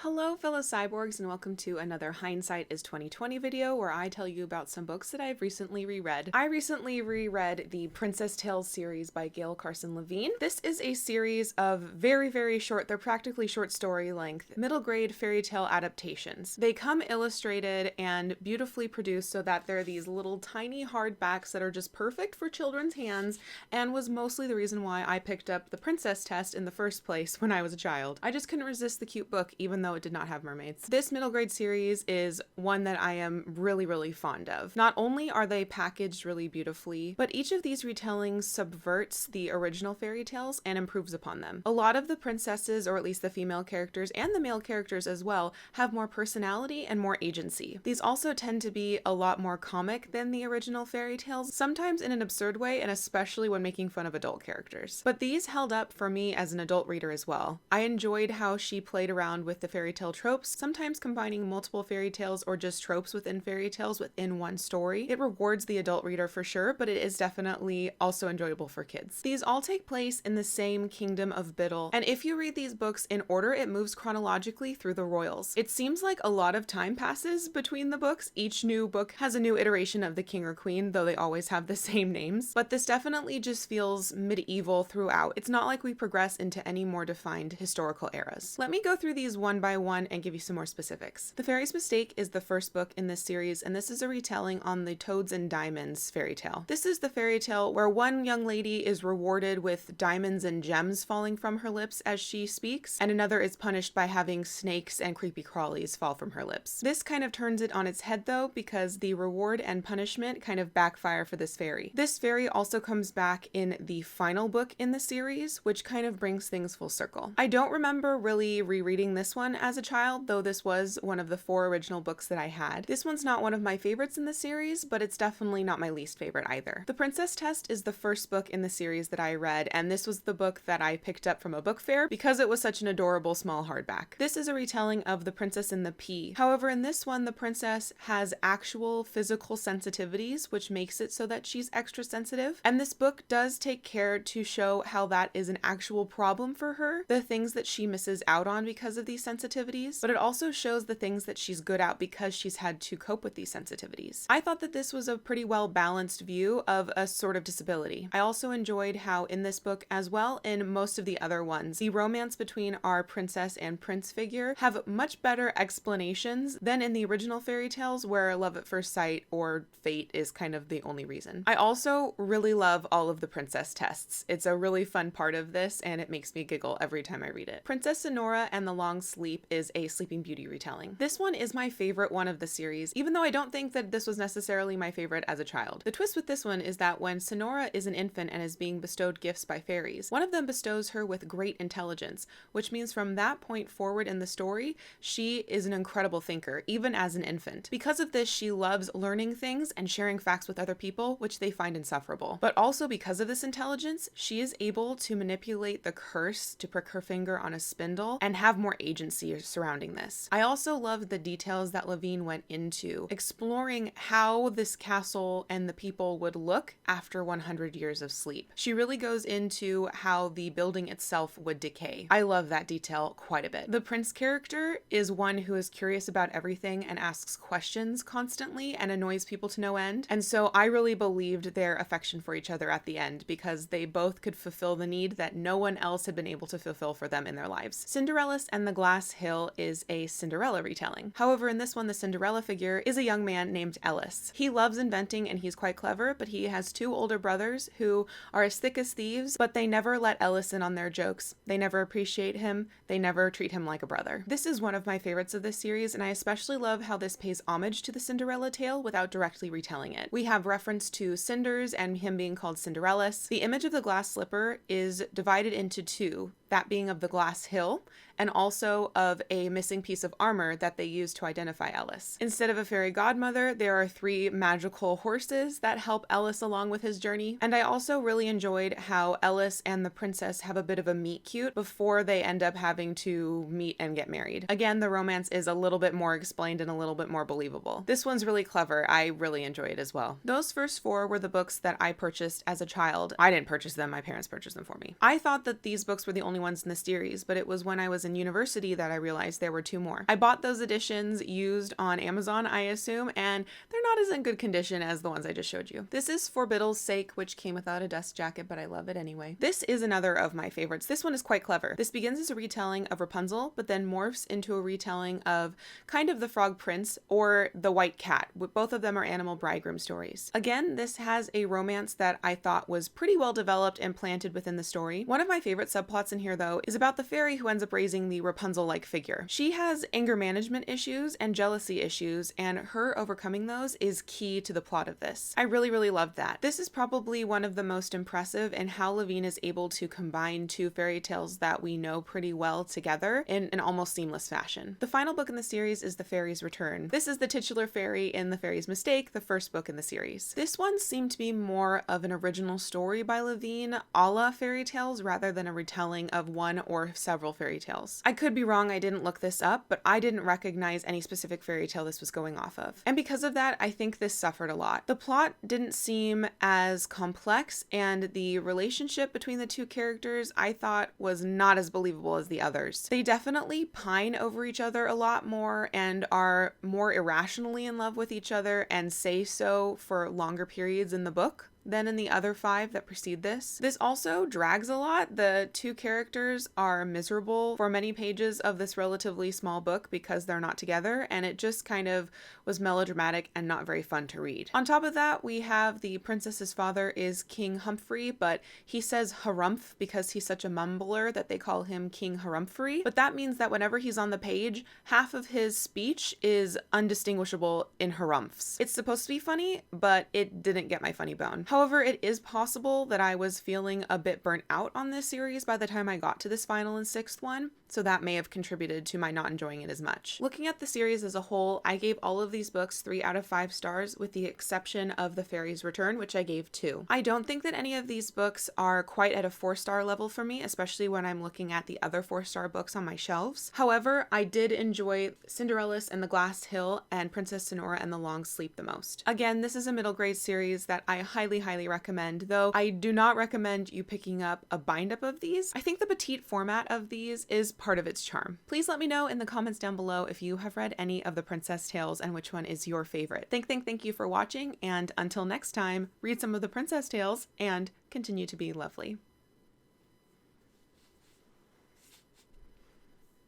Hello fellow cyborgs, and welcome to another Hindsight is 2020 video where I tell you about some books that I've recently reread. I recently reread the Princess Tales series by Gail Carson Levine. This is a series of very short, they're practically short story length, middle grade fairy tale adaptations. They come illustrated and beautifully produced so that they're these little tiny hardbacks that are just perfect for children's hands, and was mostly the reason why I picked up the Princess Test in the first place when I was a child. I just couldn't resist the cute book even though it did not have mermaids. This middle grade series is one that I am really fond of. Not only are they packaged really beautifully, but each of these retellings subverts the original fairy tales and improves upon them. A lot of the princesses, or at least the female characters and the male characters as well, have more personality and more agency. These also tend to be a lot more comic than the original fairy tales, sometimes in an absurd way, and especially when making fun of adult characters. But these held up for me as an adult reader as well. I enjoyed how she played around with the fairy tale tropes, sometimes combining multiple fairy tales or just tropes within fairy tales within one story. It rewards the adult reader for sure, but it is definitely also enjoyable for kids. These all take place in the same kingdom of Biddle, and if you read these books in order, it moves chronologically through the royals. It seems like a lot of time passes between the books. Each new book has a new iteration of the king or queen, though they always have the same names, but this definitely just feels medieval throughout. It's not like we progress into any more defined historical eras. Let me go through these one by one and give you some more specifics. The Fairy's Mistake is the first book in this series, and this is a retelling on the Toads and Diamonds fairy tale. This is the fairy tale where one young lady is rewarded with diamonds and gems falling from her lips as she speaks, and another is punished by having snakes and creepy crawlies fall from her lips. This kind of turns it on its head though, because the reward and punishment kind of backfire for this fairy. This fairy also comes back in the final book in the series, which kind of brings things full circle. I don't remember really rereading this one as a child, though this was one of the 4 original books that I had. This one's not one of my favorites in the series, but it's definitely not my least favorite either. The Princess Test is the first book in the series that I read, and this was the book that I picked up from a book fair because it was such an adorable small hardback. This is a retelling of The Princess and the Pea. However, in this one, the princess has actual physical sensitivities, which makes it so that she's extra sensitive, and this book does take care to show how that is an actual problem for her, the things that she misses out on because of these sensitivities, but it also shows the things that she's good at because she's had to cope with these sensitivities. I thought that this was a pretty well balanced view of a sort of disability. I also enjoyed how in this book, as well in most of the other ones, the romance between our princess and prince figure have much better explanations than in the original fairy tales where love at first sight or fate is kind of the only reason. I also really love all of the princess tests. It's a really fun part of this, and it makes me giggle every time I read it. Princess Sonora and the Long Sleep is a Sleeping Beauty retelling. This one is my favorite one of the series, even though I don't think that this was necessarily my favorite as a child. The twist with this one is that when Sonora is an infant and is being bestowed gifts by fairies, one of them bestows her with great intelligence, which means from that point forward in the story, she is an incredible thinker, even as an infant. Because of this, she loves learning things and sharing facts with other people, which they find insufferable. But also because of this intelligence, she is able to manipulate the curse to prick her finger on a spindle and have more agency surrounding this. I also love the details that Levine went into, exploring how this castle and the people would look after 100 years of sleep. She really goes into how the building itself would decay. I love that detail quite a bit. The prince character is one who is curious about everything and asks questions constantly and annoys people to no end, and so I really believed their affection for each other at the end because they both could fulfill the need that no one else had been able to fulfill for them in their lives. Cinderellas and the Glass Hill is a Cinderella retelling. However, in this one, the Cinderella figure is a young man named Ellis. He loves inventing and he's quite clever, but he has 2 older brothers who are as thick as thieves, but they never let Ellis in on their jokes. They never appreciate him. They never treat him like a brother. This is one of my favorites of this series, and I especially love how this pays homage to the Cinderella tale without directly retelling it. We have reference to cinders and him being called Cinderellas. The image of the glass slipper is divided into 2, that being of the Glass Hill, and also of a missing piece of armor that they use to identify Ellis. Instead of a fairy godmother, there are 3 magical horses that help Ellis along with his journey, and I also really enjoyed how Ellis and the princess have a bit of a meet cute before they end up having to meet and get married. Again, the romance is a little bit more explained and a little bit more believable. This one's really clever. I really enjoy it as well. Those first 4 were the books that I purchased as a child. I didn't purchase them, my parents purchased them for me. I thought that these books were the only only ones in the series, but it was when I was in university that I realized there were 2 more. I bought those editions used on Amazon, I assume, and they're not as in good condition as the ones I just showed you. This is For Biddles Sake, which came without a dust jacket, but I love it anyway. This is another of my favorites. This one is quite clever. This begins as a retelling of Rapunzel, but then morphs into a retelling of kind of the Frog Prince or the White Cat. Both of them are animal bridegroom stories. Again, this has a romance that I thought was pretty well developed and planted within the story. One of my favorite subplots in here, though, is about the fairy who ends up raising the Rapunzel-like figure. She has anger management issues and jealousy issues, and her overcoming those is key to the plot of this. I really, really loved that. This is probably one of the most impressive in how Levine is able to combine 2 fairy tales that we know pretty well together in an almost seamless fashion. The final book in the series is The Fairies Return. This is the titular fairy in The Fairy's Mistake, the first book in the series. This one seemed to be more of an original story by Levine, a la fairy tales, rather than a retelling of one or several fairy tales. I could be wrong, I didn't look this up, but I didn't recognize any specific fairy tale this was going off of. And because of that, I think this suffered a lot. The plot didn't seem as complex, and the relationship between the 2 characters I thought was not as believable as the others. They definitely pine over each other a lot more and are more irrationally in love with each other and say so for longer periods in the book than in the other 5 that precede this. This also drags a lot. The 2 characters are miserable for many pages of this relatively small book because they're not together, and it just kind of was melodramatic and not very fun to read. On top of that, we have the princess's father is King Humphrey, but he says harumph because he's such a mumbler that they call him King Harumphrey. But that means that whenever he's on the page, half of his speech is undistinguishable in harumphs. It's supposed to be funny, but it didn't get my funny bone. However, it is possible that I was feeling a bit burnt out on this series by the time I got to this final and 6th one, so that may have contributed to my not enjoying it as much. Looking at the series as a whole, I gave all of these books 3 out of 5 stars, with the exception of The Fairies Return, which I gave 2. I don't think that any of these books are quite at a 4-star level for me, especially when I'm looking at the other 4-star books on my shelves. However, I did enjoy Cinderellas and the Glass Hill and Princess Sonora and the Long Sleep the most. Again, this is a middle grade series that I highly recommend, though I do not recommend you picking up a bind-up of these. I think the petite format of these is part of its charm. Please let me know in the comments down below if you have read any of the princess tales and which one is your favorite. Thank you for watching, and until next time, read some of the princess tales and continue to be lovely.